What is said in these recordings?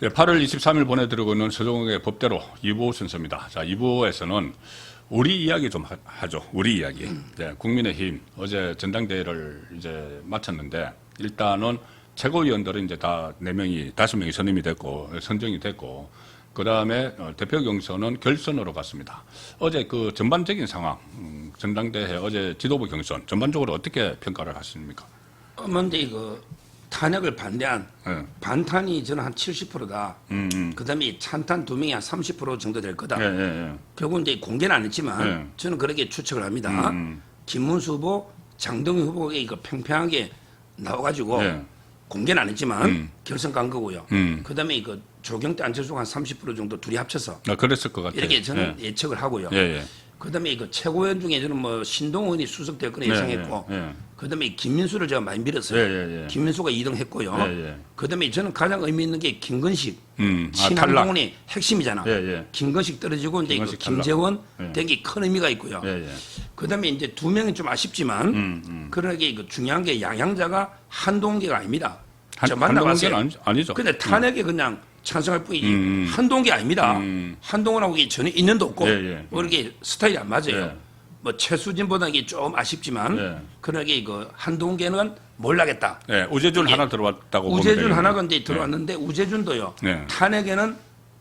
8월 23일 보내드리고 있는 서종의 법대로 2부 순서입니다. 자, 2부에서는 우리 이야기 좀 하죠. 우리 이야기. 네, 국민의힘 어제 전당대회를 이제 마쳤는데 일단은 최고위원들은 이제 다 4명이, 5명이 선임이 됐고, 선정이 됐고, 그 다음에 대표 경선은 결선으로 갔습니다. 어제 그 전반적인 상황, 전당대회 어제 지도부 경선 전반적으로 어떻게 평가를 하십니까? 먼저 이거 탄핵을 반대한 네. 반탄이 저는 한 70%다. 그다음에 찬탄 2명이 한 30% 정도 될 거다. 예, 예, 예. 결국 이제 공개는 안 했지만 네. 저는 그렇게 추측을 합니다. 김문수 후보, 장동희 후보가 이거 팽팽하게 나와가지고 네. 공개는 안 했지만 결선 간 거고요. 음. 그다음에 이거 조경태 안철수가 한 30% 정도 둘이 합쳐서 아, 그랬을 것 같아요. 이렇게 저는 예측을 하고요. 예, 예. 그다음에 이거 최고위원 중에 저는 뭐 신동훈이 수석될 거라 예상했고, 예, 예. 그다음에 김민수를 제가 많이 밀었어요. 예, 예, 예. 김민수가 2등 했고요. 예, 예. 그다음에 저는 가장 의미 있는 게 김건식, 탈락. 신한동훈이 핵심이잖아. 예, 예. 김건식 떨어지고 이제 김건식 이거 김재원 탈락. 예. 된 게 큰 의미가 있고요. 예, 예. 그다음에 이제 2명이 좀 아쉽지만, 그러나 이거 중요한 게 양양자가 한동계가 아닙니다. 저 만나봤어요. 한동훈은 아니죠. 근데 탄핵에 그냥 찬성할 뿐이지 한동계 아닙니다. 한동훈하고 이게 전혀 인연도 없고 예, 예. 뭐 이렇게 스타일이 안 맞아요. 예. 뭐 최수진보다 이게 좀 아쉽지만 예. 그러나 이거 한동계는 몰라겠다. 예, 우재준 이게 하나 들어왔다고 보면 우재준 되겠네요. 하나가 이제 들어왔는데 우재준도요. 예. 탄핵에는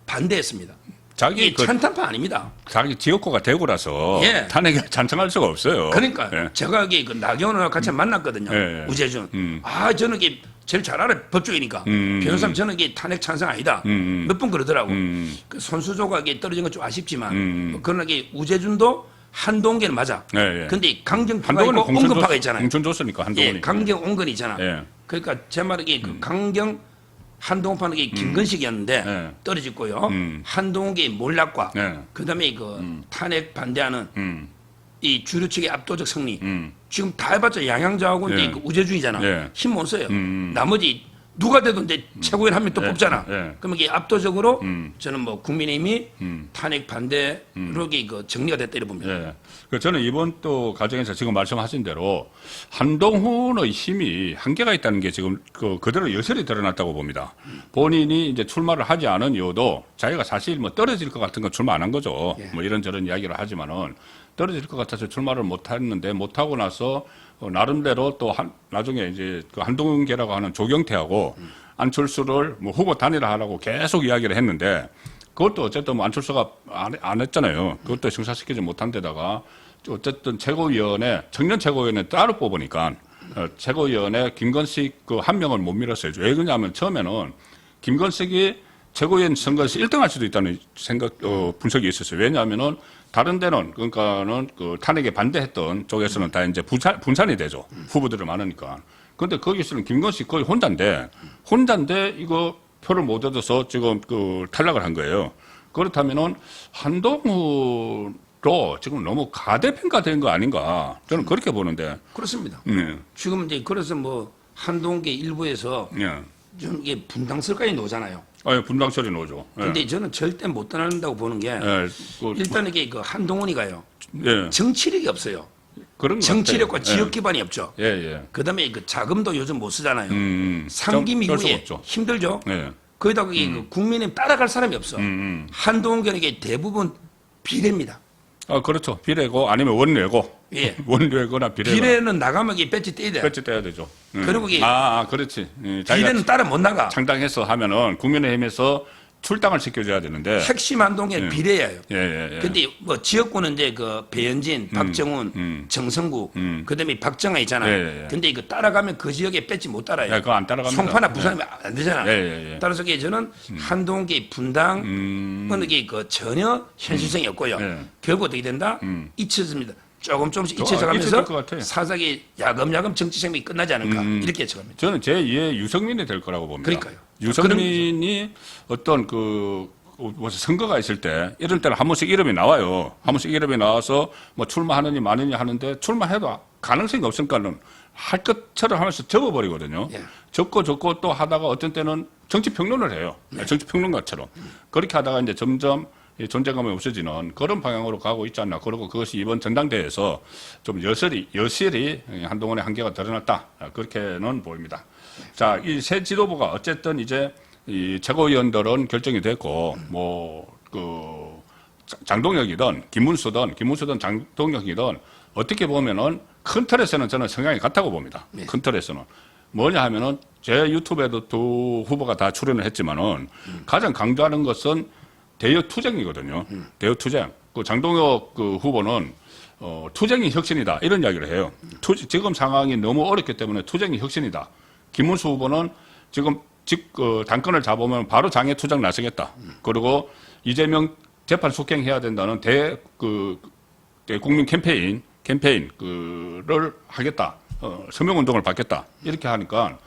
반대했습니다. 자기 이게 찬탄파 아닙니다. 자기 지역구가 대구라서 예. 탄핵에 찬성할 수가 없어요. 그러니까 예. 제가 여기 그 나경원하고 같이 만났거든요. 예. 우재준. 아 저는 이게 제일 잘 알아요. 법조이니까. 변호사님 저는 이게 탄핵 찬성 아니다. 몇 번 그러더라고. 그 손수조가 이게 떨어진 건 좀 아쉽지만 그러나 이게 우재준도 한동계는 맞아. 예, 예. 근데 강경파가 있고 한동훈은 온건파가 있잖아요. 공천 줬으니까 한동훈이. 예, 강경 온건이 있잖아. 예. 그러니까 제 말은 이게 그 강경 한동훈파는 이게 김건식이었는데 예. 떨어졌고요. 한동훈의 몰락과 예. 그다음에 그 탄핵 반대하는 이 주류 측의 압도적 승리. 지금 다 해봤자 양양자하고 예. 이제 그 우재준이잖아. 예. 힘 못 써요. 나머지 누가 돼도 이제 최고위원 한 명 또 예. 뽑잖아. 예. 그러면 이게 압도적으로 저는 뭐 국민의힘이 탄핵 반대로 이게 그 정리가 됐다 이렇게 봅니다. 예. 그 저는 이번 또 과정에서 지금 말씀하신 대로 한동훈의 힘이 한계가 있다는 게 지금 그대로 여실히 드러났다고 봅니다. 본인이 이제 출마를 하지 않은 이유도 자기가 사실 뭐 떨어질 것 같은 건 출마 안 한 거죠. 예. 뭐 이런저런 이야기를 하지만은 떨어질 것 같아서 출마를 못 했는데 못 하고 나서 나름대로 또 나중에 이제 그 한동훈계라고 하는 조경태하고 안철수를 뭐 후보 단일화하라고 계속 이야기를 했는데 그것도 어쨌든 뭐 안철수가 안 했잖아요. 그것도 성사시키지 못한 데다가 어쨌든 최고위원회, 청년 최고위원회 따로 뽑으니까 최고위원회 김건식 그 한 명을 못 밀었어요. 왜 그러냐면 처음에는 김건식이 최고위원 선거에서 1등 할 수도 있다는 생각, 분석이 있었어요. 왜냐하면은 다른 데는 그러니까는 그 탄핵에 반대했던 쪽에서는 다 이제 분산이 되죠. 후보들이 많으니까. 그런데 거기서는 김건식 거의 혼자인데 이거 표를 못 얻어서 지금 그 탈락을 한 거예요. 그렇다면은 한동훈으로 지금 너무 가대평가된 거 아닌가? 저는 그렇게 보는데. 그렇습니다. 네. 지금 이제 그래서 뭐 한동계 일부에서 예. 좀 이게 분당설까지 놓잖아요. 분당 처리 노죠. 예. 근데 저는 절대 못 떠난다고 보는 게 예. 일단 이게 그 한동훈이가요. 예. 정치력이 없어요. 그런 것 정치력과 같아요. 지역 기반이 없죠. 예, 예. 그다음에 그 자금도 요즘 못 쓰잖아요. 좀 상기 뺄 수가 미국에 없죠. 힘들죠. 예. 거기다가 이게 그 국민의힘 따라갈 사람이 없어. 한동훈에게 대부분 비례입니다. 그렇죠. 비례고 아니면 원례고. 예. 원례거나 비례거나. 비례는 나가면 이게 배지 떼야 돼. 배치 떼야 되죠. 그리고 이게 그렇지. 자기가 비례는 따라 못 나가. 창당해서 하면은 국민의힘에서 출당을 시켜줘야 되는데. 핵심 한동훈 비례예요. 예. 근데 뭐 지역구는 이제 그 배현진, 박정훈, 정성구, 그다음에 박정아 있잖아요. 예. 근데 이거 따라가면 그 지역에 뺏지 못 따라요. 예, 그거 안 따라갑니다. 송파나 부산이면 안 되잖아. 예. 따라서 이게 저는 한동훈의 분당은 이게 그 전혀 현실성이 없고요. 예. 결국 어떻게 된다? 잊혀집니다. 조금씩 잊혀질 것 잊혀져가면서 같아요. 사삭이 야금야금 정치 생명이 끝나지 않을까 이렇게 예측합니다. 저는 제2의 유승민이 될 거라고 봅니다. 그러니까요. 유승민이 어떤 무슨 선거가 있을 때 이럴 때는 한 번씩 이름이 나와요. 한 번씩 이름이 나와서 뭐 출마하느니 마느니 하는데 출마해도 가능성이 없으니까는 할 것처럼 하면서 접어버리거든요. 예. 접고 또 하다가 어떤 때는 정치평론을 해요. 정치평론가처럼. 그렇게 하다가 이제 점점 이 존재감이 없어지는 그런 방향으로 가고 있지 않나. 그리고 그것이 이번 전당대회에서 좀 여실히 한동훈의 한계가 드러났다. 그렇게는 보입니다. 자, 이 새 지도부가 어쨌든 이제 이 최고위원들은 결정이 됐고 장동혁이든 김문수든 장동혁이든 어떻게 보면은 큰 틀에서는 저는 성향이 같다고 봅니다. 네. 큰 틀에서는 뭐냐 하면은 제 유튜브에도 두 후보가 다 출연을 했지만은 가장 강조하는 것은 대여 투쟁이거든요. 대여 투쟁. 그 장동혁 그 후보는 투쟁이 혁신이다 이런 이야기를 해요. 지금 상황이 너무 어렵기 때문에 투쟁이 혁신이다. 김문수 후보는 지금 당권을 잡으면 바로 장애 투쟁 나서겠다. 그리고 이재명 재판 속행해야 된다는 대국민 캠페인을 하겠다. 서명운동을 받겠다. 이렇게 하니까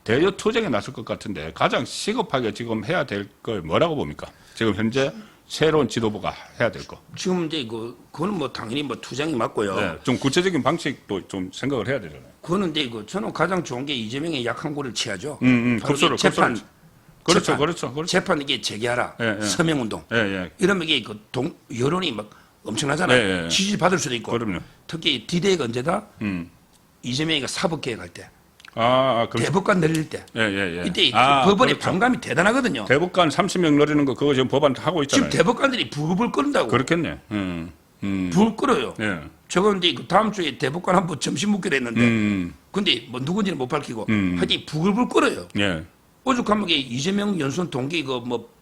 대여 투쟁에 나설 것 같은데 가장 시급하게 지금 해야 될 걸 뭐라고 봅니까? 지금 현재 새로운 지도부가 해야 될 거. 지금 이제 그거는 뭐 당연히 뭐 투쟁이 맞고요. 네, 좀 구체적인 방식도 좀 생각을 해야 되잖아요. 그거는 이제 저는 가장 좋은 게 이재명의 약한 고를 취하죠. 급소를 재판. 그렇죠. 재판 이게 재개하라. 예, 예. 서명운동. 예. 이러면 이게 여론이 막 엄청나잖아요. 예. 지지를 받을 수도 있고. 그럼요. 특히 디데이가 언제다? 이재명이가 사법개혁할 때. 그럼 대법관 내릴 때. 예. 이때 법원의 그렇죠. 반감이 대단하거든요. 대법관 30명 내리는 거 그거 지금 법안 하고 있잖아요. 지금 대법관들이 불을 끓는다고. 그렇겠네. 불 끓어요. 예. 저거 이제 다음 주에 대법관 한번 점심 먹기로 했는데, 근데 뭐 누군지는 못 밝히고, 하여튼 부글불 끓어요. 예. 오죽하면 이재명 연수원 동기 뭐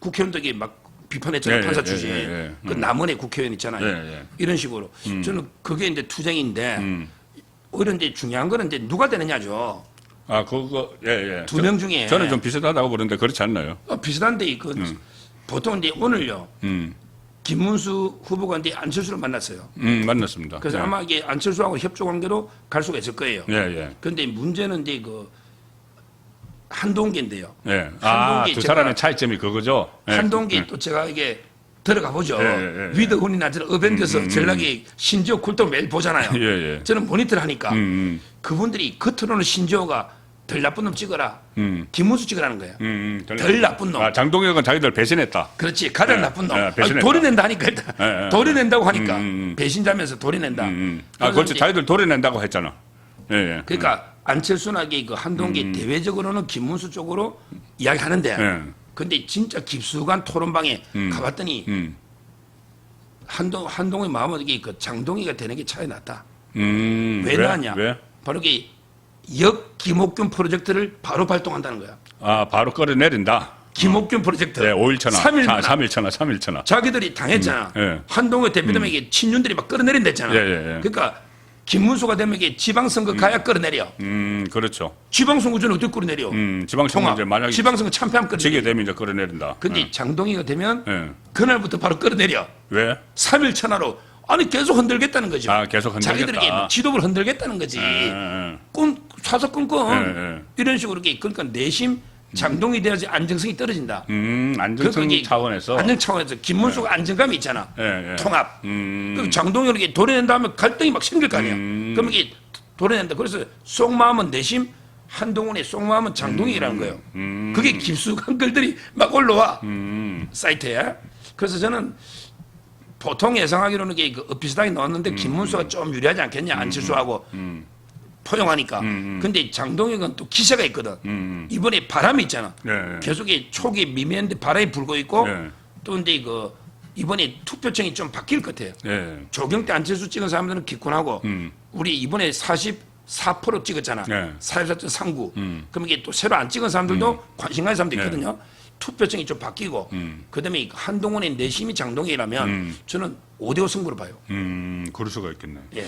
국회의원들이 막 비판했잖아요. 판사 출신. 그 남원의 국회의원 있잖아요. 이런 식으로. 저는 그게 이제 투쟁인데, 오히려 이제 중요한 거는 이제 누가 되느냐죠. 그거, 예. 두 명 중에. 저는 좀 비슷하다고 보는데 그렇지 않나요? 비슷한데, 보통 이제 오늘요. 김문수 후보가 이제 안철수를 만났어요. 만났습니다. 그래서 예. 아마 이게 안철수하고 협조 관계로 갈 수가 있을 거예요. 예. 그런데 문제는 이제 한동계인데요. 예. 한동계 두 제가- 사람의 차이점이 그거죠? 예. 한동계 또 제가 이게 들어가 보죠. 예. 위드훈이나 저런 어벤져스 전략이 신지호 쿨도 매일 보잖아요. 예. 저는 모니터를 하니까 음. 그분들이 겉으로는 신지호가 덜 나쁜 놈 찍어라. 김문수 찍으라는 거예요. 덜 나쁜 놈. 장동혁은 자기들 배신했다. 그렇지. 가장 예, 나쁜 놈. 예, 배신했다. 도려낸다 하니까 일단. 예. 도려낸다고 하니까. 배신자면서 도려낸다. 그래서 그렇지. 이제 자기들 도려낸다고 했잖아. 예. 그러니까 안철수나 한동계 대외적으로는 김문수 쪽으로 이야기하는데 예. 근데 진짜 깊숙한 토론방에 가봤더니 한동의 마음은 이게 장동희가 되는 게 차이 났다. 왜 나냐? 왜? 바로 이게 역김옥균 프로젝트를 바로 발동한다는 거야. 바로 끌어내린다. 김옥균 프로젝트. 네, 5일천하. 3일천하. 3일천하. 자기들이 당했잖아. 한동의 대표님에게 친윤들이 막 끌어내린댔잖아. 예. 그러니까 김문수가 되면 이게 지방선거 가야 끌어내려. 그렇죠. 지방선거제는 어떻게 끌어내려? 지방선거 이제 만약에 지방선거 참패하면 끌어내려. 지게 되면 이제 끌어내린다. 근데 장동희가 되면 예. 그날부터 바로 끌어내려. 왜? 3일 천하로. 아니 계속 흔들겠다는 거죠. 계속 흔들겠다. 자기들에게 뭐 지도부를 흔들겠다는 거지. 예. 사사건건 예. 이런 식으로 그러니까 내심 장동희 돼야지 안정성이 떨어진다. 안정성 그러니까 이게 차원에서. 안정 차원에서 김문수가 안정감이 있잖아. 예. 통합. 그럼 장동희를 이렇게 도려낸다 하면 갈등이 막 생길 거 아니야. 그럼 이게 도려낸다. 그래서 속마음은 내심 한동훈의 속마음은 장동희라는 거예요. 그게 깊숙한 글들이 막 올라와 사이트에. 그래서 저는 보통 예상하기로는 이게 비슷하게 나왔는데 김문수가 좀 유리하지 않겠냐 안철수하고 포용하니까. 근데 장동혁은 또 기세가 있거든. 이번에 바람이 있잖아. 예. 계속 초기 미미한데 바람이 불고 있고 예. 또 근데 이번에 투표청이 좀 바뀔 것 같아요. 예. 조경 때 안철수 찍은 사람들은 기권하고 우리 이번에 44% 찍었잖아. 네. 44.39. 그럼 이게 또 새로 안 찍은 사람들도 관심 가는 사람도 있거든요. 투표청이 좀 바뀌고 그다음에 한동훈의 내심이 장동희라면 저는 5대5 승부로 봐요. 그럴 수가 있겠네. 예.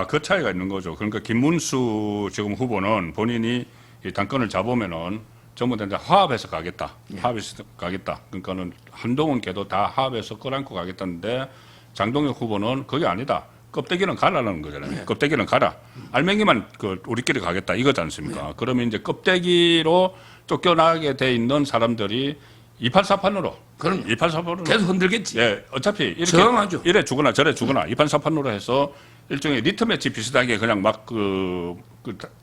그 차이가 있는 거죠. 그러니까 김문수 지금 후보는 본인이 이 당권을 잡으면은 전부 다 이제 화합해서 가겠다. 화합해서 가겠다. 그러니까는 한동훈께도 다 화합해서 끌어안고 가겠다는데 장동혁 후보는 그게 아니다. 껍데기는 가라는 거잖아요. 껍데기는 가라. 알맹이만 우리끼리 가겠다 이거지 않습니까? 그러면 이제 껍데기로 쫓겨나게 돼 있는 사람들이 284판으로. 그럼 284판으로. 계속 흔들겠지. 예, 어차피 이렇게 저항하죠. 이래 주거나 저래 주거나 2판사판으로 해서 일종의 리트 매치 비슷하게 그냥 막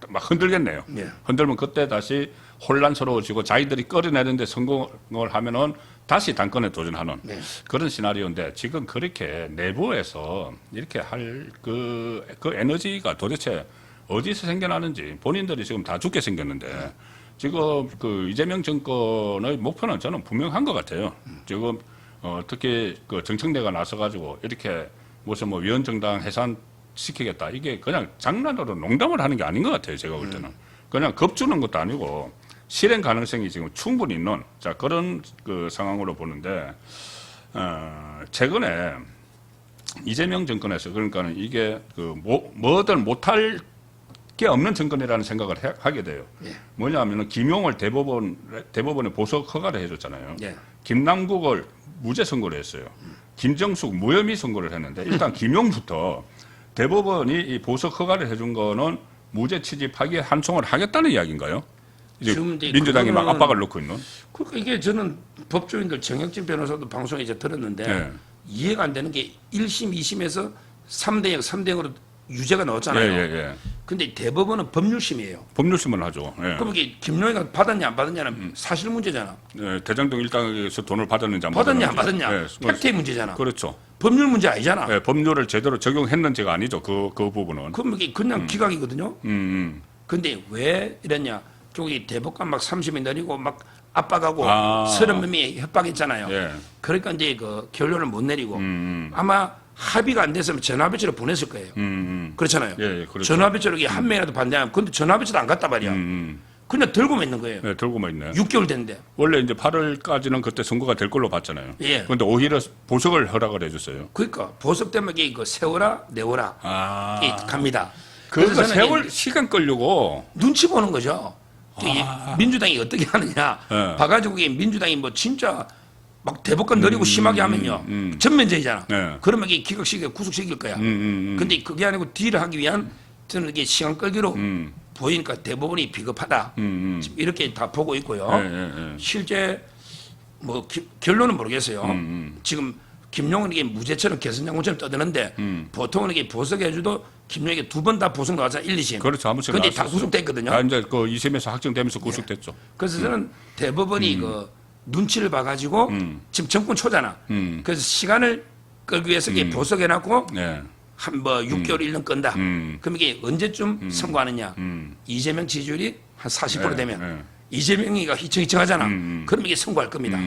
막 흔들겠네요. 예. 흔들면 그때 다시 혼란스러워지고 자기들이 끌어내는데 성공을 하면은 다시 당권에 도전하는 그런 시나리오인데 지금 그렇게 내부에서 이렇게 할 그 에너지가 도대체 어디서 생겨나는지 본인들이 지금 다 죽게 생겼는데 지금 그 이재명 정권의 목표는 저는 분명한 것 같아요. 지금 특히 그 정청래가 나서가지고 이렇게 무슨 뭐 위원정당 해산 시키겠다. 이게 그냥 장난으로 농담을 하는 게 아닌 것 같아요. 제가 볼 때는. 그냥 겁주는 것도 아니고 실행 가능성이 지금 충분히 있는 자 그런 그 상황으로 보는데 최근에 이재명 정권에서 그러니까는 이게 그 뭐들 못할 게 없는 정권이라는 생각을 하게 돼요. 예. 뭐냐면은 김용을 대법원에 보석 허가를 해줬잖아요. 예. 김남국을 무죄 선고를 했어요. 김정숙 무혐의 선고를 했는데 일단 김용부터 대법원이 이 보석 허가를 해준 거는 무죄 취집하기에 한총을 하겠다는 이야기인가요? 이제 지금 이제 민주당이 막 그거는 압박을 넣고 있는. 그러니까 이게 저는 법조인들 정혁진 변호사도 방송에 이제 들었는데 예. 이해가 안 되는 게 1심, 2심에서 3대 0, 3대 0으로 유죄가 나왔잖아요. 예. 근데 대법원은 법률심이에요. 법률심을 하죠. 예. 그럼 이게 김용희가 받았냐 안 받았냐는 사실 문제잖아. 예, 대장동 일당에서 돈을 받았는지 안 받았냐 안 받았는지. 받았냐. 예, 팩트의 문제잖아. 그렇죠. 법률 문제 아니잖아. 예, 법률을 제대로 적용했는지가 아니죠. 그 부분은. 그럼 이게 그냥 기각이거든요. 음. 근데 왜 이랬냐. 저기 대법관 막 30이 내리고 막 압박하고 아. 30명이 협박했잖아요. 예. 그러니까 이제 그 결론을 못 내리고 아마 합의가 안 됐으면 전화배치로 보냈을 거예요. 그렇잖아요. 예, 그렇죠. 전화배치로 이게 한 명이라도 반대하면 근데 전화배치도 안 갔단 말이야. 그냥 들고만 있는 거예요. 예, 들고만 있네. 6개월 됐는데. 원래 이제 8월까지는 그때 선거가 될 걸로 봤잖아요. 예. 그런데 오히려 보석을 허락을 해줬어요. 그러니까 보석되면 이게 그 세워라 내워라 아. 이게 갑니다. 그거 그래서 저는 세월 이게 시간 끌려고. 눈치 보는 거죠. 이게 민주당이 어떻게 하느냐. 예. 봐가지고 이게 민주당이 뭐 진짜 막 대법관 내리고 심하게 하면요. 전면제이잖아. 예. 그러면 이게 기각시키고 구속시킬 거야. 근데 그게 아니고 딜을 하기 위한 저는 이게 시간 끌기로 보이니까 대법원이 비겁하다. 지금 이렇게 다 보고 있고요. 예. 실제 뭐 결론은 모르겠어요. 지금 김용은 이게 무죄처럼 개선장군처럼 떠드는데 보통은 이게 보석해줘도 김용에게 두 번 다 보석 나왔잖아 1, 2심. 그렇죠. 한 번씩 근데 다 나왔었어요. 구속됐거든요. 다 이제 그 2심에서 확정되면서 구속됐죠. 그래서 저는 대법원이 그 눈치를 봐가지고 지금 정권 초잖아. 그래서 시간을 끌기 위해서 이게 보석해놨고 네. 한 뭐 6개월, 1년 끈다. 그럼 이게 언제쯤 선고하느냐. 이재명 지지율이 한 40% 되면 네. 이재명이가 희청희청하잖아. 그럼 이게 선고할 겁니다.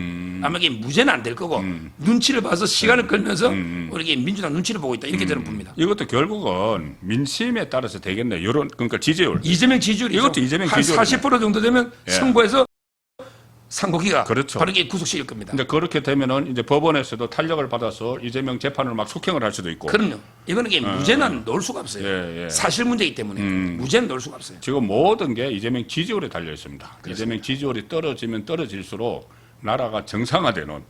아마 이게 무죄는 안 될 거고 눈치를 봐서 시간을 끌면서 우리 이게 민주당 눈치를 보고 있다. 이렇게 저는 봅니다. 이것도 결국은 민심에 따라서 되겠네. 여론 그러니까 지지율. 이재명 지지율이 이것도 이재명 한 지지율이네. 40% 정도 되면 예. 선고해서 상고기가 그렇죠. 바로 이게 구속시킬 겁니다. 이제 그렇게 되면은 이제 법원에서도 탄력을 받아서 이재명 재판을 막 속행을 할 수도 있고. 그럼요. 이거는 이게 무죄는 놓을 수가 없어요. 예. 사실 문제이기 때문에 무죄는 놓을 수가 없어요. 지금 모든 게 이재명 지지율에 달려 있습니다. 이재명 지지율이 떨어지면 떨어질수록 나라가 정상화되는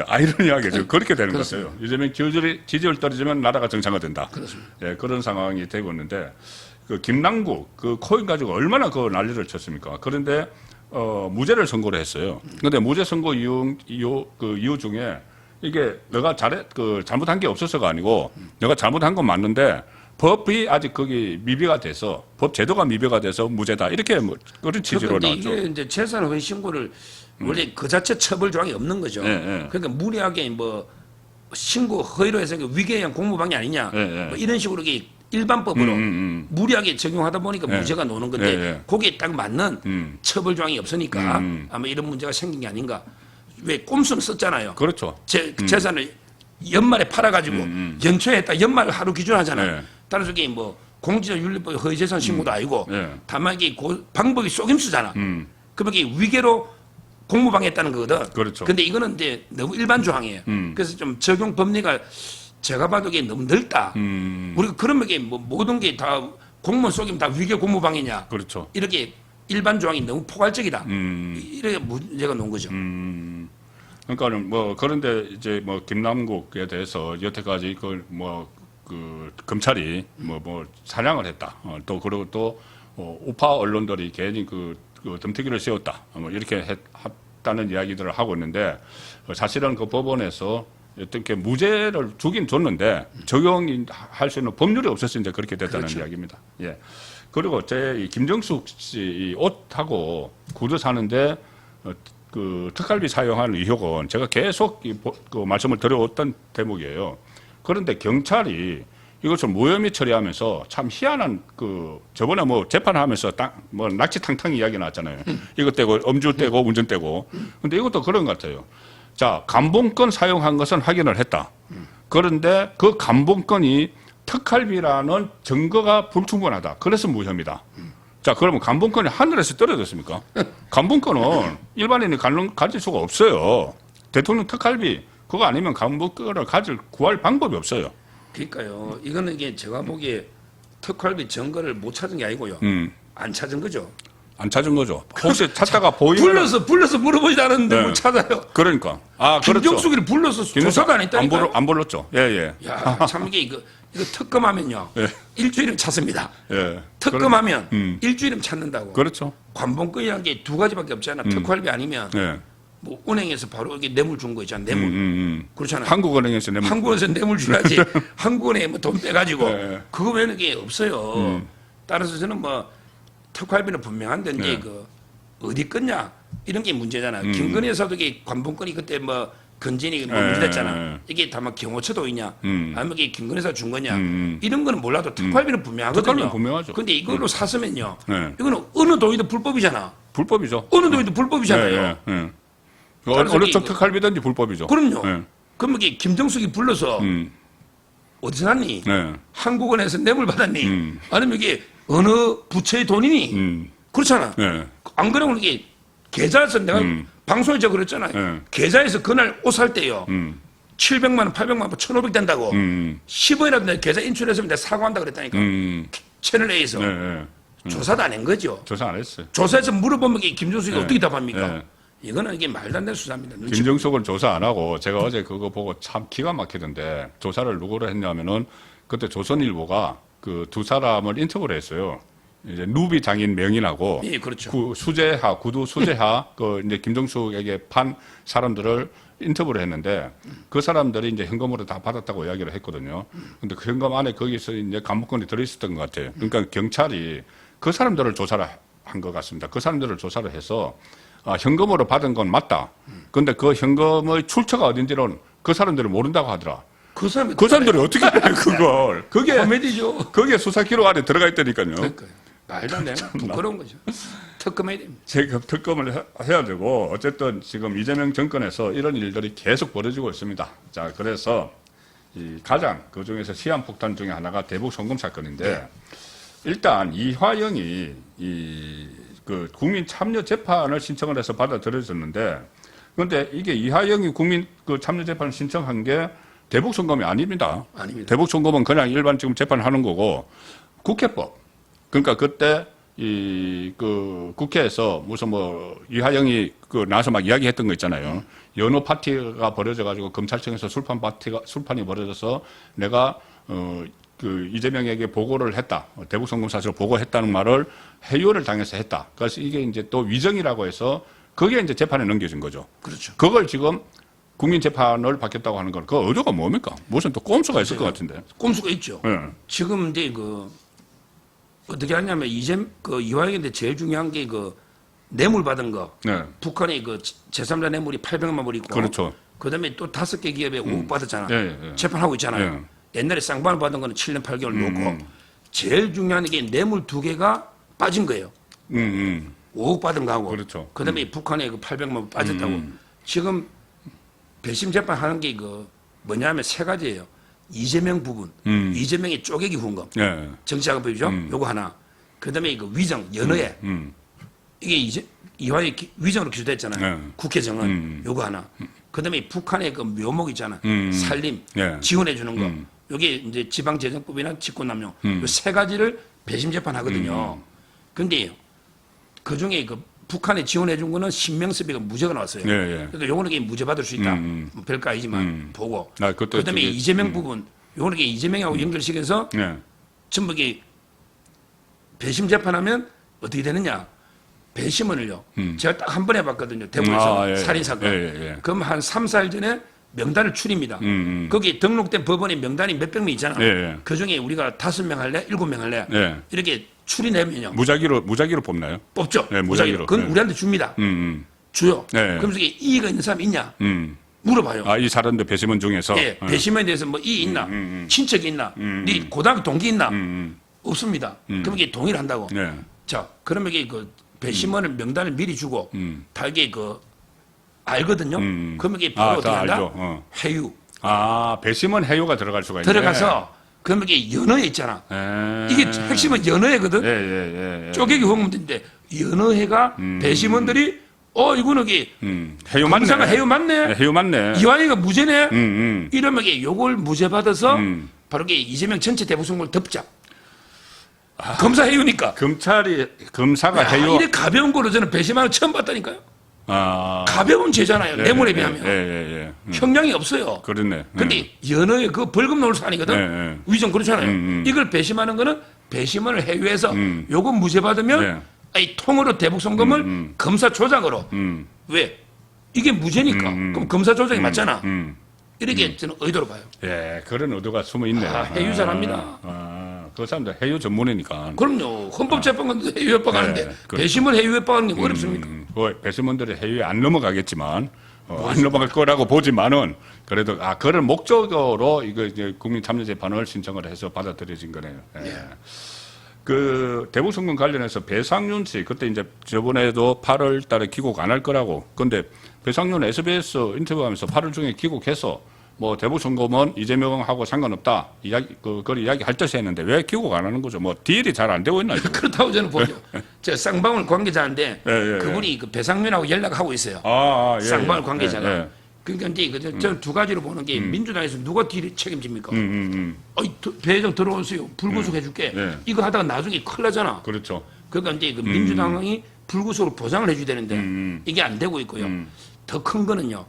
아이러니하게 지금 그렇게 되는 거예요. 이재명 지지율 떨어지면 나라가 정상화된다. 그렇습니다. 예, 그런 상황이 되고 있는데 그 김남국 그 코인 가지고 얼마나 그 난리를 쳤습니까? 그런데 무죄를 선고를 했어요. 그런데 무죄 선고 이유 중에 이게 내가 잘못한 게 없어서가 아니고 내가 잘못한 건 맞는데 법이 아직 거기 미비가 돼서 법 제도가 미비가 돼서 무죄다 이렇게 뭐 그런 취지로 그런데 나왔죠. 이게 이제 재산 허위 신고를 원래 그 자체 처벌 조항이 없는 거죠. 예. 그러니까 무리하게 뭐 신고 허위로 해서 위계형 공무방해 아니냐. 예. 뭐 이런 식으로 이게 일반법으로 무리하게 적용하다 보니까 예. 무죄가 나오는 건데 예. 거기에 딱 맞는 처벌 조항이 없으니까 아마 이런 문제가 생긴 게 아닌가. 왜 꼼수는 썼잖아요. 그렇죠. 재산을 연말에 팔아가지고 연초에 했다. 연말 하루 기준하잖아요. 네. 따라서 이게 뭐 공직자윤리법 허위재산 신고도 아니고 네. 다만 이게 방법이 속임수잖아. 그럼 이게 위계로 공무방해했다는 거거든. 그렇죠. 근데 이거는 이제 너무 일반 조항이에요. 그래서 좀 적용 법리가 제가 봐도 이게 너무 넓다. 우리가 그러면 이게 뭐 모든 게 다 공무원 속이면 다 위계 공무방해냐. 그렇죠. 이렇게 일반 조항이 너무 포괄적이다. 이렇게 문제가 놓은 거죠. 그러니까는 뭐 그런데 이제 뭐 김남국에 대해서 여태까지 그 검찰이 뭐 사냥을 했다. 또 그리고 또 우파 언론들이 괜히 그 덤태기를 씌웠다. 뭐 이렇게 했다는 이야기들을 하고 있는데 사실은 그 법원에서 어떻게 무죄를 주긴 줬는데 적용할 수 있는 법률이 없어서 이제 그렇게 됐다는 그렇죠. 이야기입니다. 예. 그리고 이 김정숙 씨 옷하고 구두 사는데 그 특갈비 사용하는 의혹은 제가 계속 그 말씀을 드려왔던 대목이에요. 그런데 경찰이 이것을 무혐의 처리하면서 참 희한한 그 저번에 뭐 재판하면서 뭐 낙지 탕탕 이야기 나왔잖아요. 이것 떼고 음주 떼고 운전 떼고. 근데 이것도 그런 것 같아요. 자, 감봉권 사용한 것은 확인을 했다. 그런데 그 감봉권이 특활비라는 증거가 불충분하다. 그래서 무혐의다. 자, 그러면 감봉권이 하늘에서 떨어졌습니까? 감봉권은 일반인이 가질 수가 없어요. 대통령 특활비 그거 아니면 감봉권을 구할 방법이 없어요. 그러니까요. 이거는 이게 제가 보기에 특활비 증거를 못 찾은 게 아니고요. 안 찾은 거죠. 안 찾은 거죠. 혹시 찾다가 보이면 불러서 물어보지 않았는데 네. 못 찾아요. 그러니까 그렇죠. 김정숙이를 불러서 조사도 안 했다니까. 안 불렀죠. 예. 야, 참 이거 특검하면요. 예. 일주일이면 찾습니다. 예. 특검하면 일주일이면 찾는다고. 그렇죠. 관봉권이라는 게 두 가지밖에 없잖아. 특활비 아니면 예. 뭐 은행에서 바로 이게 뇌물 준 거 있잖아. 뇌물. 그렇잖아요. 한국은행에서 뇌물. 한국에서 뇌물 줘야지. 한국은행에 뭐 돈 빼가지고 예. 그거 외에는 게 없어요. 따라서 저는 뭐 특활비는 분명한데 이제 예. 그 어디 껐냐 이런 게 문제잖아요. 김건희 여사도 이게 관봉권이 그때 뭐 건진이 뭐 예. 문제됐잖아. 이게 다만 경호처도 있냐, 아니면 이게 김건희 여사 준 거냐 이런 거는 몰라도 특활비는 분명하거든요. 특활비는 분명하죠. 근데 이걸로 샀으면요. 네. 이거는 어느 돈이도 불법이잖아. 불법이죠. 어느 돈이도 불법이잖아요. 예. 따라서 어느 이게 쪽 특활비든지 불법이죠. 그럼요. 예. 그럼 이게 김정숙이 불러서 어디서 났니? 네. 한국은행에서 뇌물 받았니? 아니면 이게 어느 부처의 돈이니? 그렇잖아. 네. 안 그러면 이게 계좌에서 내가 방송에서 그랬잖아요. 네. 계좌에서 그날 옷 살 때요. 700만 원, 800만 원, 1,500 된다고. 10원이라도 내 계좌 인출했으면 내가 사과한다 그랬다니까. 채널 A에서. 네. 조사도 안 한 거죠. 조사 안 했어요. 조사해서 물어보면 이게 김정숙이 네. 어떻게 답합니까? 네. 이거는 이게 말도 안 되는 수사입니다. 눈치 김정숙은 조사 안 하고 제가 어제 그거 보고 참 기가 막히던데 조사를 누구로 했냐면은 그때 조선일보가 그 두 사람을 인터뷰를 했어요. 이제 누비 장인 명인하고 예, 그렇죠. 구두 수재하 그 이제 김정숙에게 판 사람들을 인터뷰를 했는데 그 사람들이 이제 현금으로 다 받았다고 이야기를 했거든요. 근데 그 현금 안에 거기서 이제 감옥권이 들어있었던 것 같아요. 그러니까 경찰이 그 사람들을 조사를 한 것 같습니다. 그 사람들을 조사를 해서 현금으로 받은 건 맞다. 근데 그 현금의 출처가 어딘지는 그 사람들이 모른다고 하더라. 그 사람들이 어떻게 해, 그걸. 그게, 코미디죠. 그게 수사 기록 안에 들어가 있다니까요. 그러니까요. 말도 안 되는 부끄러운 거죠. 특검해야 됩니다. 제가 특검을 해야 되고, 어쨌든 지금 이재명 정권에서 이런 일들이 계속 벌어지고 있습니다. 자, 그래서 가장 그 중에서 시한폭탄 중에 하나가 대북 송금 사건인데, 일단 이화영이 그 국민 참여 재판을 신청을 해서 받아들여졌는데, 그런데 이게 이화영이 국민 그 참여 재판을 신청한 게 대북 송금이 아닙니다. 아닙니다. 대북 송금은 그냥 일반 지금 재판하는 거고, 국회법. 그러니까 그때 그 국회에서 무슨 뭐 이화영이 그 나와서 막 이야기했던 거 있잖아요. 연호 파티가 벌어져 가지고 검찰청에서 술판이 벌어져서 내가 그 이재명에게 보고를 했다. 대북 송금 사실을 보고했다는 말을 해요를 당해서 했다. 그래서 이게 이제 또 위정이라고 해서 그게 이제 재판에 넘겨진 거죠. 그렇죠. 그걸 지금 국민 재판을 받겠다고 하는 건 그 의도가 뭡니까? 무슨 또 꼼수가 있을 것 같은데. 꼼수가 있죠. 네. 지금 이제 그 어떻게 하냐면 그 이화영인데 제일 중요한 게 그 뇌물 받은 거. 네. 북한의 그 제3자 뇌물이 800만 불 있고. 그렇죠. 그다음에 또 5개 기업에 5억 받았잖아. 예. 재판하고 있잖아요. 옛날에 쌍방울 받은 거는 7년 8개월 놓고 제일 중요한 게 뇌물 2개가 빠진 거예요. 5억 받은 거하고. 그렇죠. 그다음에 북한에 그 800만 불 빠졌다고. 지금 배심 재판 하는 게 그 뭐냐면 세 가지예요. 이재명 부분, 이재명의 쪼개기 후원금, 예. 정치자금법이죠. 요거 하나. 그다음에 그 위정 연어에 이게 이화의 위정으로 기소됐잖아요. 네. 국회 정은 요거 하나. 그다음에 북한의 그 묘목 있잖아. 살림 예. 지원해 주는 거. 요게 이제 지방재정법이나 직권남용 요 세 가지를 배심 재판하거든요. 근데 그 중에 그 북한에 지원해 준 거는 신명섭이가 무죄가 나왔어요. 예. 그러니까 요거는 이게 무죄 받을 수 있다. 뭐 별거 아니지만 보고. 그다음에 이재명 부분 요거는 이게 이재명하고 연결시켜서 예. 전부 이게 배심 재판하면 어떻게 되느냐? 배심원을요. 제가 딱 한 번 해봤거든요. 대구에서 살인 사건. 예. 그럼 한 3, 4일 전에 명단을 추립니다. 거기 등록된 법원에 명단이 몇백 명 있잖아. 예. 그 중에 우리가 5명 할래? 7명 할래? 예. 이렇게 추리내면요. 무작위로 뽑나요? 뽑죠. 네, 무작위로. 그건 네. 우리한테 줍니다. 줘요. 네. 그럼 이게 이의가 있는 사람이 있냐? 물어봐요. 이 사람들 배심원 중에서. 예, 배심원에 대해서 뭐 이 있나, 친척이 있나, 네 고등학교 동기 있나, 없습니다. 그럼 이게 동의를 한다고. 네. 자, 그러면 이게 그 배심원을 명단을 미리 주고 다 이게 그 알거든요. 그러면 이게 바로 어떻게 다 한다? 알죠. 회유 배심원 해유가 들어갈 수가 있네. 들어가서 그러면 이게 연어회 있잖아. 이게 핵심은 연어회거든. 예. 쪼개기 홍문인데 연어회가 배심원들이 이거는 이게 해유 맞네. 검사가 해유 맞네. 네, 해유 맞네. 이완이가 무죄네. 음. 이러면 이게 요걸 무죄 받아서 바로 이게 이재명 전체 대북 선거를 덮자. 검사 해유니까. 검사가 해유. 이래 가벼운 거로 저는 배심원을 처음 봤다니까요. 가벼운 죄잖아요. 뇌물에 비하면. 예. 형량이 없어요. 그렇네. 근데 연어에 그 벌금 넣을 사안이거든. 위정 그렇잖아요. 이걸 배심하는 거는 배심원을 해유해서 요거 무죄 받으면 이 통으로 대북 송금을 검사 조작으로. 왜? 이게 무죄니까. 그럼 검사 조작이 맞잖아. 이렇게 저는 의도로 봐요. 예, 그런 의도가 숨어 있네. 해유 잘합니다. 그 사람들 해유 전문이니까. 그럼요. 헌법재판관도 해유 협박하는데 배심원 해유 협박하는 게 어렵습니까? 배심원들이 해유에 안 넘어가겠지만 안 넘어갈 거라고 보지만은 그래도 그런 목적으로 이거 이제 국민참여재판을 신청을 해서 받아들여진 거네요. 예. 그 대북송금 관련해서 배상윤 씨 그때 이제 저번에도 8월 달에 귀국 안 할 거라고. 근데 배상윤 SBS 인터뷰하면서 8월 중에 귀국해서 뭐 대북송금은 이재명하고 상관없다 그걸 이야기할 듯이 했는데 왜 귀국 안 하는 거죠? 뭐 딜이 잘 안 되고 있나? 그렇다고 저는 보죠. 저 쌍방울 관계자인데 그분이 그 배상윤하고 연락하고 있어요. 쌍방울 관계자가. 그러니까 이제 저는 두 가지로 보는 게 민주당에서 누가 딜 책임집니까? 배 회장 들어오세요. 불구속 해줄게. 이거 하다가 나중에 큰일 나잖아. 그렇죠. 그러니까 이제 그 민주당이 불구속으로 보장을 해줘야 되는데 이게 안 되고 있고요. 더 큰 거는요.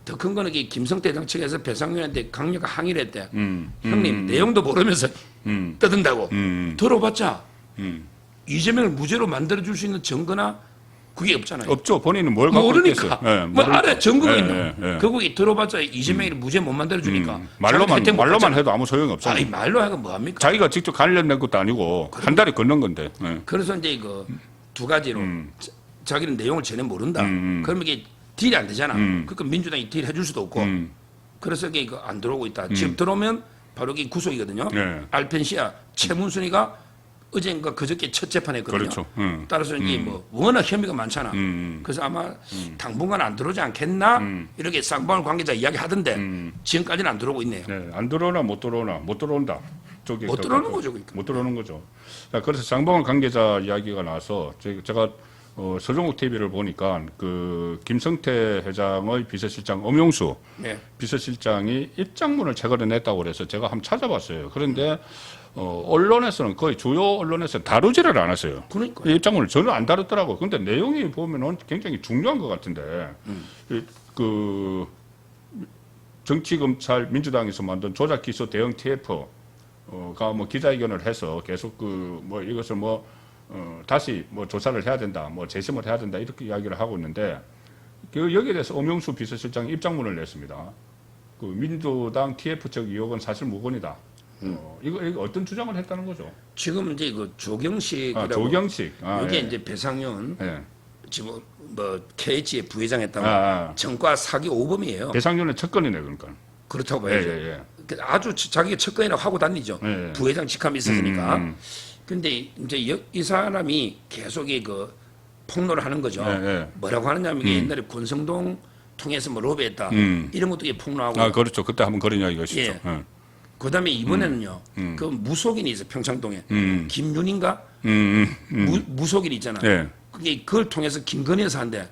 더 큰 거는 이 김성태 당 측에서 배상윤한테 강력한 항의를 했대. 형님 내용도 모르면서 떠든다고. 들어봤자 이재명을 무죄로 만들어줄 수 있는 증거나 그게 없잖아요. 없죠. 본인은 뭘 갖고 모르니까. 있겠어요. 뭐 알아 증거가 있나? 그거기 들어봤자 이재명이 무죄 못 만들어주니까. 말로만 해도 아무 소용이 없잖아요. 말로 하고 뭐 합니까? 자기가 직접 관련된 것도 아니고 한 달에 걷는 건데. 그래서 이제 그 두 가지로 자기는 내용을 전혀 모른다. 그러면 이게 딜이 안 되잖아. 그러니까 민주당이 딜 해줄 수도 없고. 그래서 이게 안 들어오고 있다. 지금 들어오면 바로 이게 구속이거든요. 알펜시아 최문순이가 어젠가 그저께 첫 재판했거든요. 그렇죠. 따라서 이게 뭐 워낙 혐의가 많잖아. 그래서 아마 당분간 안 들어오지 않겠나 이렇게 쌍방울 관계자 이야기 하던데 지금까지는 안 들어오고 있네요. 네, 안 들어오나 못 들어오나 못 들어온다. 못 들어오는 거죠. 그러니까. 못 들어오는 거죠. 자, 그래서 쌍방울 관계자 이야기가 나와서 제가 서종국 TV를 보니까 그 김성태 회장의 비서실장 엄용수 비서실장이 입장문을 최근에 냈다고 그래서 제가 한번 찾아봤어요. 그런데 언론에서는 거의 주요 언론에서 다루지를 않았어요. 그러니까 입장문을 전혀 안 다뤘더라고요. 근데 내용이 보면은 굉장히 중요한 것 같은데 그 정치검찰 민주당에서 만든 조작기소 대응 TF가 뭐 기자회견을 해서 계속 뭐 이것을 다시 조사를 해야 된다, 재심을 해야 된다 이렇게 이야기를 하고 있는데 여기에 대해서 엄영수 비서실장이 입장문을 냈습니다. 그 민주당 TF 측 의혹은 사실 무근이다. 이거 어떤 주장을 했다는 거죠? 지금 이제 그 조경식이라고 조경식. 이게 이제 배상윤 지금 뭐 KH의 부회장 했다고 정과 사기 오범이에요. 배상윤의 첫건이네 그러니까. 그렇다고 봐야죠. 아주 자기가 첫건이라고 하고 다니죠. 부회장 직함이 있었으니까. 근데 이제 이 사람이 계속 그 폭로를 하는 거죠. 뭐라고 하느냐면 옛날에 권성동 통해서 뭐 로비했다 이런 것도 폭로하고. 그렇죠. 그때 한번 그런 이야기가 있었죠. 그다음에 이번에는요. 그 무속인이 있어 평창동에 김윤인가 무속인 있잖아. 그게 그걸 통해서 김건희 여사한테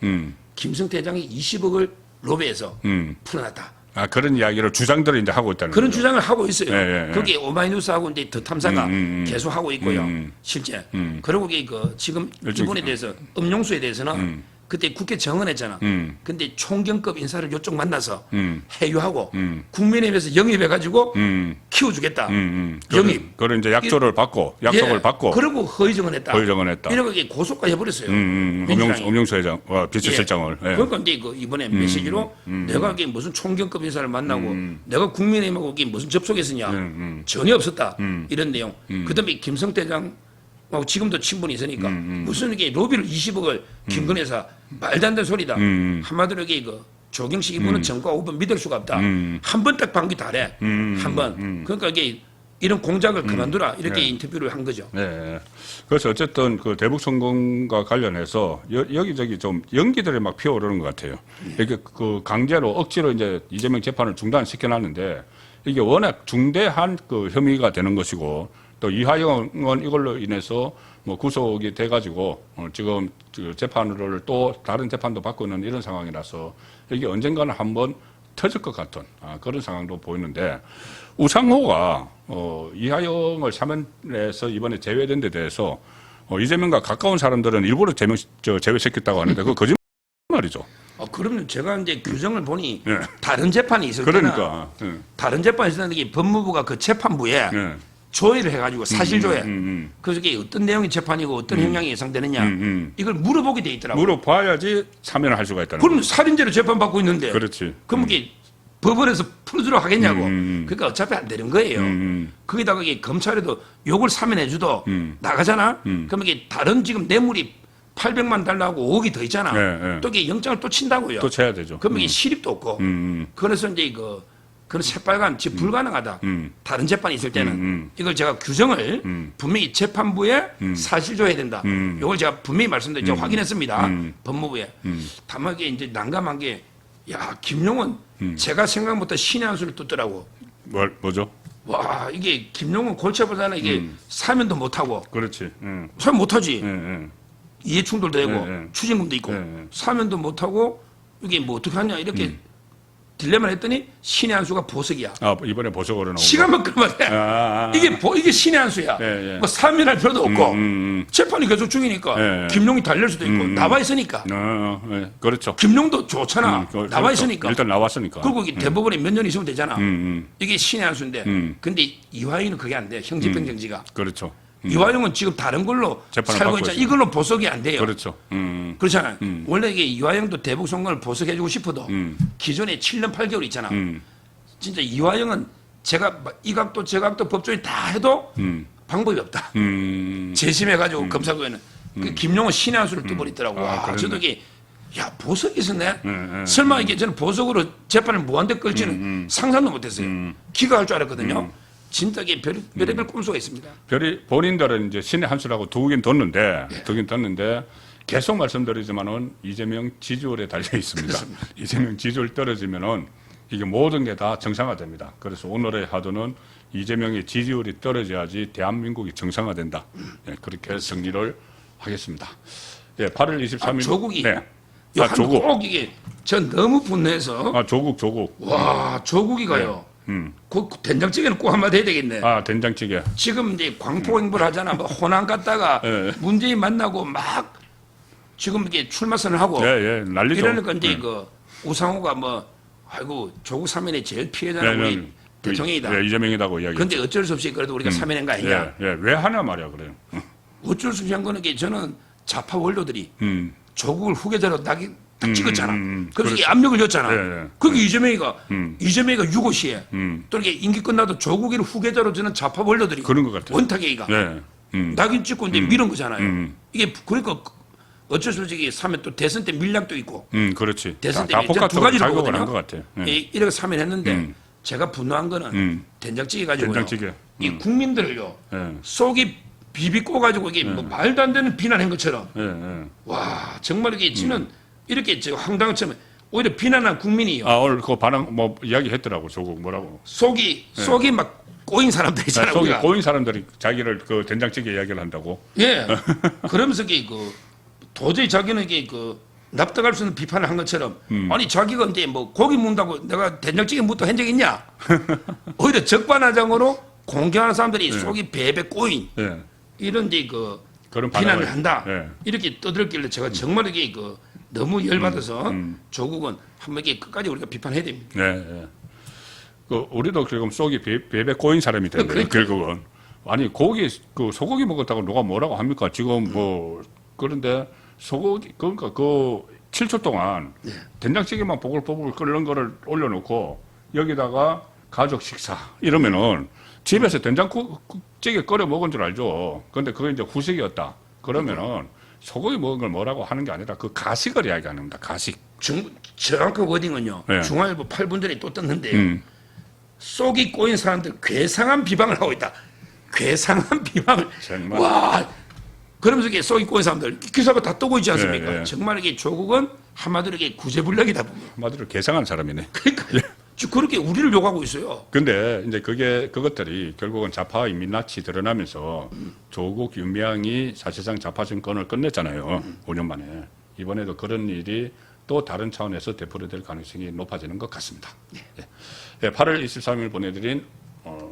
김성태 회장이 20억을 로비해서 풀어놨다. 그런 이야기를 주장들을 이제 하고 있다는 그런 거죠. 주장을 하고 있어요. 거기에 오마이뉴스하고 이제 더 탐사가 계속 하고 있고요. 실제. 그리고 지금 이번에 대해서 음용수에 대해서는 그때 국회 정언했잖아. 근데 총경급 인사를 요쪽 만나서 해유하고 국민의힘에서 영입해가지고 키워주겠다. 영입. 그런 이제 약속을 받고 그리고 허위 정언했다. 이러고 고소까지 해버렸어요. 엄영수 회장, 비서실장을. 그러니까 이제 이번에 메시지로 내가 이게 무슨 총경급 인사를 만나고 내가 국민의힘하고 이게 무슨 접촉했었냐 전혀 없었다. 이런 내용. 그다음에 김성태 회장 지금도 친분이 있으니까 무슨 이게 로비를 20억을 김건희 여사 말도 안 되는 소리다. 한마디로 이게 조경식 이분은 정과 5번 믿을 수가 없다. 한 번 딱 방귀 다래. 한 번. 그러니까 이게 이런 공작을 그만두라 이렇게 네. 인터뷰를 한 거죠. 네. 그래서 어쨌든 그 대북 성공과 관련해서 여기저기 좀 연기들이 막 피어오르는 것 같아요. 이게 그 강제로 억지로 이제 이재명 재판을 중단시켜놨는데 이게 워낙 중대한 그 혐의가 되는 것이고 또 이화영은 이걸로 인해서 뭐 구속이 돼가지고 지금 그 재판을 또 다른 재판도 받고 있는 이런 상황이라서 이게 언젠가는 한번 터질 것 같은 그런 상황도 보이는데 우상호가 이하영을 사면에서 이번에 제외된 데 대해서 이재명과 가까운 사람들은 일부러 제외시켰다고 하는데 그거 거짓말이죠. 그러면 제가 이제 규정을 보니 네. 다른 재판이 있을 때는 그러니까. 다른 재판이 있을 때는 법무부가 그 재판부에 네. 조회를 해가지고 사실조회. 음. 그래서 이게 어떤 내용의 재판이고 어떤 형량이 예상되느냐 이걸 물어보게 돼 있더라고요. 물어봐야지 사면을 할 수가 있다는 그럼 살인죄로 재판받고 있는데 그렇지. 그럼 이게 법원에서 풀어주러 하겠냐고. 그러니까 어차피 안 되는 거예요. 거기다가 이게 검찰에도 요걸 사면해줘도 나가잖아. 그럼 이게 다른 지금 뇌물이 800만 달러하고 5억이 더 있잖아. 네. 또 이게 영장을 또 친다고요. 또 쳐야 되죠. 그럼 이게 시립도 없고. 그래서 이제 그런 새빨간 지 불가능하다. 다른 재판이 있을 때는 이걸 제가 규정을 분명히 재판부에 사실조해야 된다. 이걸 제가 분명히 말씀드리죠. 확인했습니다. 법무부에. 다만 이게 이제 난감한 게 야 김용은 제가 생각보다 신의 한 수를 뜯더라고. 뭐죠? 와 이게 김용은 골치 아프잖아. 이게 사면도 못하고 그렇지. 사면 못하지. 예. 이해충돌도 되고 네. 추징금도 있고 네. 사면도 못하고 이게 뭐 어떻게 하냐 이렇게 딜레마를 했더니 신의 한 수가 보석이야. 이번에 보석으로 나온 시간만 끌면 돼. 이게 신의 한 수야. 예. 뭐 사면할 필요도 없고 재판이 계속 중이니까 예. 김용이 달릴 수도 있고 나와 있으니까. 예. 그렇죠. 김용도 좋잖아. 나와 그렇죠. 있으니까. 일단 나왔으니까. 그리고 이게 대법원에 몇 년 있으면 되잖아. 이게 신의 한 수인데 근데 이화영은 그게 안 돼. 형집행정지가. 그렇죠. 이화영은 지금 다른 걸로 재판을 살고 받고 있잖아. 있어요. 이걸로 보석이 안 돼요. 그렇죠. 그렇잖아요. 원래 이게 이화영도 대북 선거를 보석해주고 싶어도 기존에 7년 8개월 있잖아. 진짜 이화영은 제가 이 각도 저 각도 법조인 다 해도 방법이 없다. 재심해가지고 검사부에는 그 김용은 신의 한 수를 떠버리더라고. 와, 저도 이게 야 보석이 있었네. 설마 이게 저는 보석으로 재판을 무한대 끌지는 상상도 못했어요. 기각할 줄 알았거든요. 진짜 이게 별의별 꼼수가 있습니다. 본인들은 이제 신의 한 수라고 두긴 뒀는데 계속 말씀드리지만은 이재명 지지율에 달려 있습니다. 이재명 지지율 떨어지면은 이게 모든 게 다 정상화됩니다. 그래서 오늘의 화두는 이재명의 지지율이 떨어져야지 대한민국이 정상화된다. 그렇게 정리를 하겠습니다. 8월 23일. 조국이. 네. 조국. 꼭 이게 전 너무 분노해서. 조국. 와, 조국이가요. 그 된장찌개는 꼭 한마디 해야 되겠네. 된장찌개. 지금 이제 광포 행보를 하잖아. 뭐 호남 갔다가 문재인 만나고 막 지금 이게 출마선을 하고. 난리죠. 이러니까 이제 우상호가 아이고 조국 사면의 제일 피해자는 우리 대통령이다. 이재명이라고 이야기. 근데 어쩔 수 없이 그래도 우리가 사면한 거 아니냐. 왜 하냐 말이야 그래요. 어쩔 수 없이 한 거는 게 저는 좌파 원로들이 조국을 후계자로 딱 찍었잖아. 그래서 이게 압력을 줬잖아. 그게 이재명이가 6호시에 또 이렇게 임기 끝나도 조국이를 후계자로 주는 좌파 원로들이 그런 것 같아요. 원탁이가 낙인 찍고 이제 밀은 거잖아요. 이게 그러니까 어쩔 수 없이 사면 또 대선 때 밀락도 있고. 그렇지. 대선 때 두 가지를 보거든요. 한것 같아. 이렇게 사면했는데 제가 분노한 거는 된장찌개 가지고요. 이 국민들을요 속이 비비꼬 가지고 이게 뭐 말도 안 되는 비난한 것처럼. 와 정말 이게 지는 이렇게 저 황당처럼 오히려 비난한 국민이요. 오늘 그 반응 이야기했더라고 조국 뭐라고. 속이 막 꼬인 사람들 있잖아요. 속이 꼬인 사람들이 자기를 그 된장찌개 이야기를 한다고. 그러면서 이게 도저히 자기는 이게 납득할 수 있는 비판을 한 것처럼 아니 자기가 이제 고기 묻는다고 내가 된장찌개 묻다 한 적 있냐? 오히려 적반하장으로 공경하는 사람들이 속이 베베 꼬인 이런 이제 그런 비난을 한다. 이렇게 떠들길래 제가 정말 이게 너무 열받아서 조국은 한번 이게 끝까지 우리가 비판해야 됩니다. 우리도 지금 속이 베베 꼬인 사람이 되는 거예요. 결국은 아니 고기 소고기 먹었다고 누가 뭐라고 합니까? 지금 그런데 소고기 그러니까 7초 동안 된장찌개만 보글보글 끓는 거를 올려놓고 여기다가 가족 식사 이러면은 집에서 된장찌개 끓여 먹은 줄 알죠. 근데 그게 이제 후식이었다. 그러면은 소고기 먹은 걸 뭐라고 하는 게 아니라 그 가식을 이야기하는 겁니다. 가식. 정확한 워딩은요. 네. 중앙일보 8분들이 또 떴는데요. 속이 꼬인 사람들 괴상한 비방을 하고 있다. 괴상한 비방을. 정말. 와. 그러면서 이게 속이 꼬인 사람들 기사가 다 뜨고 있지 않습니까? 네, 네. 정말 이게 조국은 한마디로 이게 구제불능이다 보면. 한마디로 개상한 사람이네. 그러니까 그렇게 우리를 욕하고 있어요. 근데 이제 그것들이 결국은 좌파 인민낯이 드러나면서 조국 윤미향이 사실상 좌파 정권을 끝냈잖아요. 5년 만에. 이번에도 그런 일이 또 다른 차원에서 되풀이될 가능성이 높아지는 것 같습니다. 예, 8월 23일 보내드린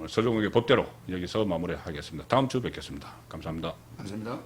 서정욱의 법대로 여기서 마무리하겠습니다. 다음 주 뵙겠습니다. 감사합니다. 감사합니다.